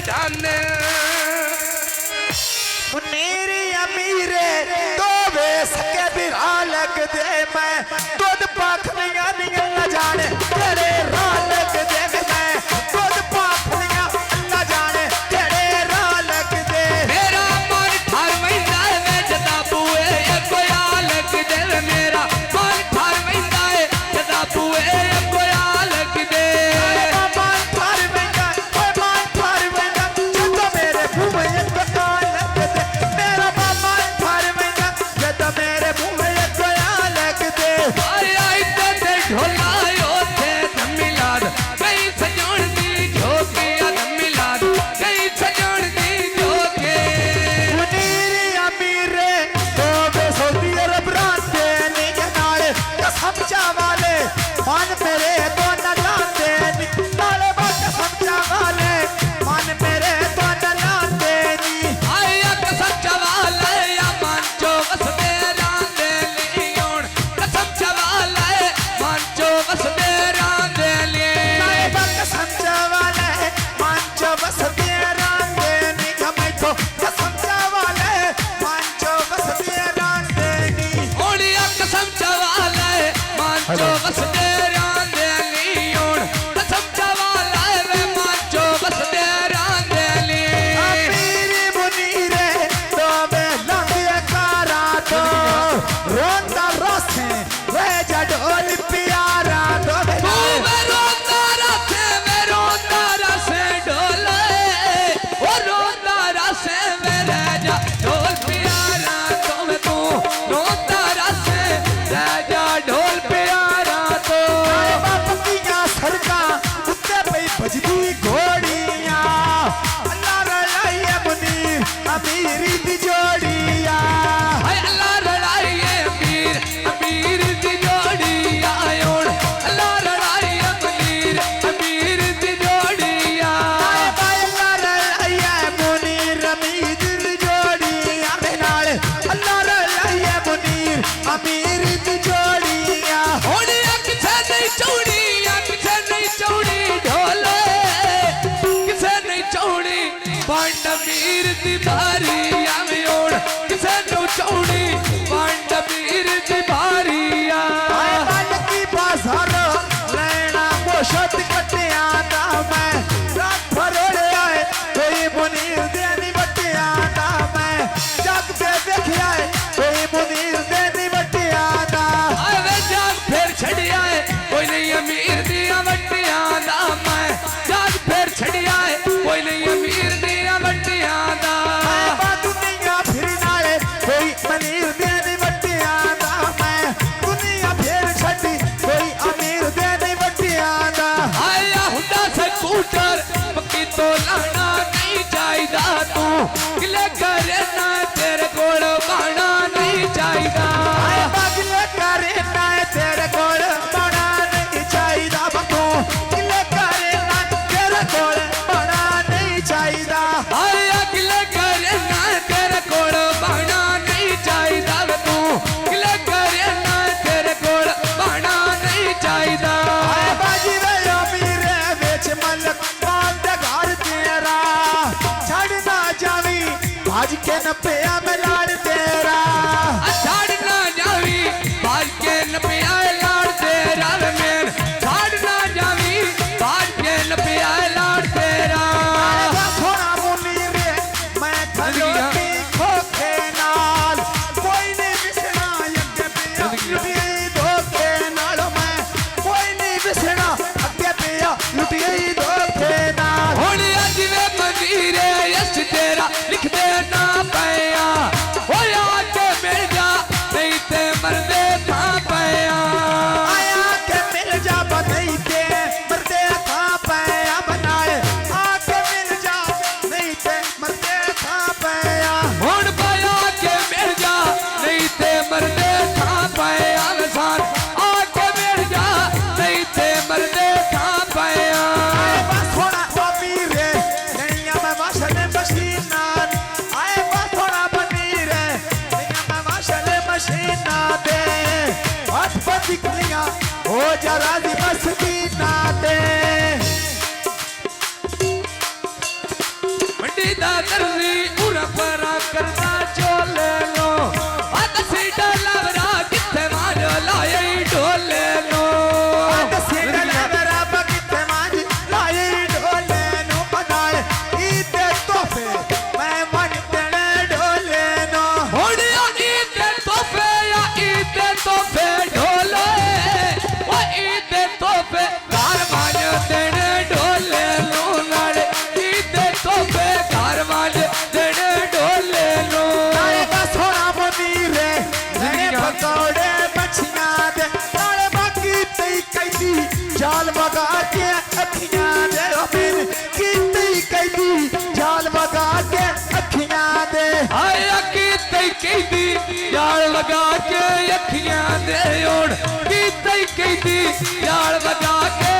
जाने मुनीरी अमीरे तो वे सके बिरा लग दे मैं दूध पाखलियां न जाने तेरे राह लग दे मैं दूध पाखलियां न जाने तेरे राह लग दे मेरा मन ठार महीना है जदा बुए कोया लग दे मेरा मन ठार महीना है जदा बुए कोया लग दे अमीरी दी जोड़िया अल्लाह लड़ाई अमीर अमीर दी जोड़िया अल्लाह लड़ाई अमीर दी जोड़िया अल्लाह लड़ाई मुनीर अमीर दी जोड़िया नाल अल्लाह लड़ाई मुनीर अमीर दी जोड़िया होनी किसे नहीं चौड़ी किसे नहीं चौड़ी ढोले किसे नहीं चौड़ी बांड अमीर दी भारिया में ओढ़ किसे नो चौड़ी बांड अमीर दी भारिया की बाजार लेना मोशत कटिया ना मैं रात भर आए कोई मुनीर देनी बटिया ना मैं जग पे देखिया कोई मुनीर देनी बटिया ना अरे जग फिर छड़िया कोई नहीं अमीर दिया बटिया ना मैं जग फिर छड़िया कोई नहीं अमीर दिया बटिया ना दुनिया फिर नाले कोई अमीर देनी बटिया ना मैं दुनिया फिर छड़ी कोई अमीर देनी बटिया ना आया हुंडा स्कूटर पक्की तो लाना नहीं चाहिदा तू किले करे ना तेरे कोल बाणा नहीं चाहिदा किले करे ना तेरे कोल बाणा नहीं चाहिदा तू किले करे ना तेरे कोल बाणा नहीं चाहिदा आया किले करे ना तेरे कोल बाणा नहीं चाहिदा तू किले करे ना तेरे कोल बाणा नहीं चाहिदा बाजी वे अमीर बेच मलक माल दे घर तेरा छड़ ना जावी भाज के न पिया में लाड़ तेरा छड़ ना जावी भाज के न पिया लाड़ तेरा मेर छड़ ना जावी भाज के न पिया लाड़ तेरा सोना मुनीर मैं खलोती खोखे नाल कोई नहीं बिसना अगे पिया लुटिए धोखे नाल मैं कोई नहीं बिसना अगे पिया लुटिए धोखे नाल हुण अज वे मंदीरे यश तेरा लिख दे ना पया हो आके मिल जा नहीं ते मरदे था पया आया के मिल जा नहीं ते मरदे था पया बनाए आके मिल जा नहीं ते मरदे था पया हुण पाया के मिल जा नहीं ते मरदे था पया इंसान आके मिल जा नहीं ते मरदे था पया थोड़ा अमीर नहीं मैं माशल मशीना आए थोड़ा बनीर नहीं मैं माशल मशीना दे हाथ पर निकलियां हो जरा दी मस्ती ना दे विदा करनी उरा परा करना चोले नो दसी डलवरा किथे मार लाए ढोले नो दसी डलवरा किथे मार लाए ढोले नो बनाए ईद तोहफे मैं मन देने ढोले नो होड़िया ईद तोहफे या ईद तोहफे ढोले वो ईद तोहफे कारवान देने ढोले नो नारे ईद तोहफे कारवान देने ढोले नो नारे का सोना मुनी रे नैने पकौड़े मछियां दे नारे बाकी तई कैदी जाल बगा के अखियां दे ओ मेरे की तई कैदी जाल बगा के अखियां दे हाय की तई कैदी जाल लगा के अखियां दे ओड़ की तई कैदी जाल लगा के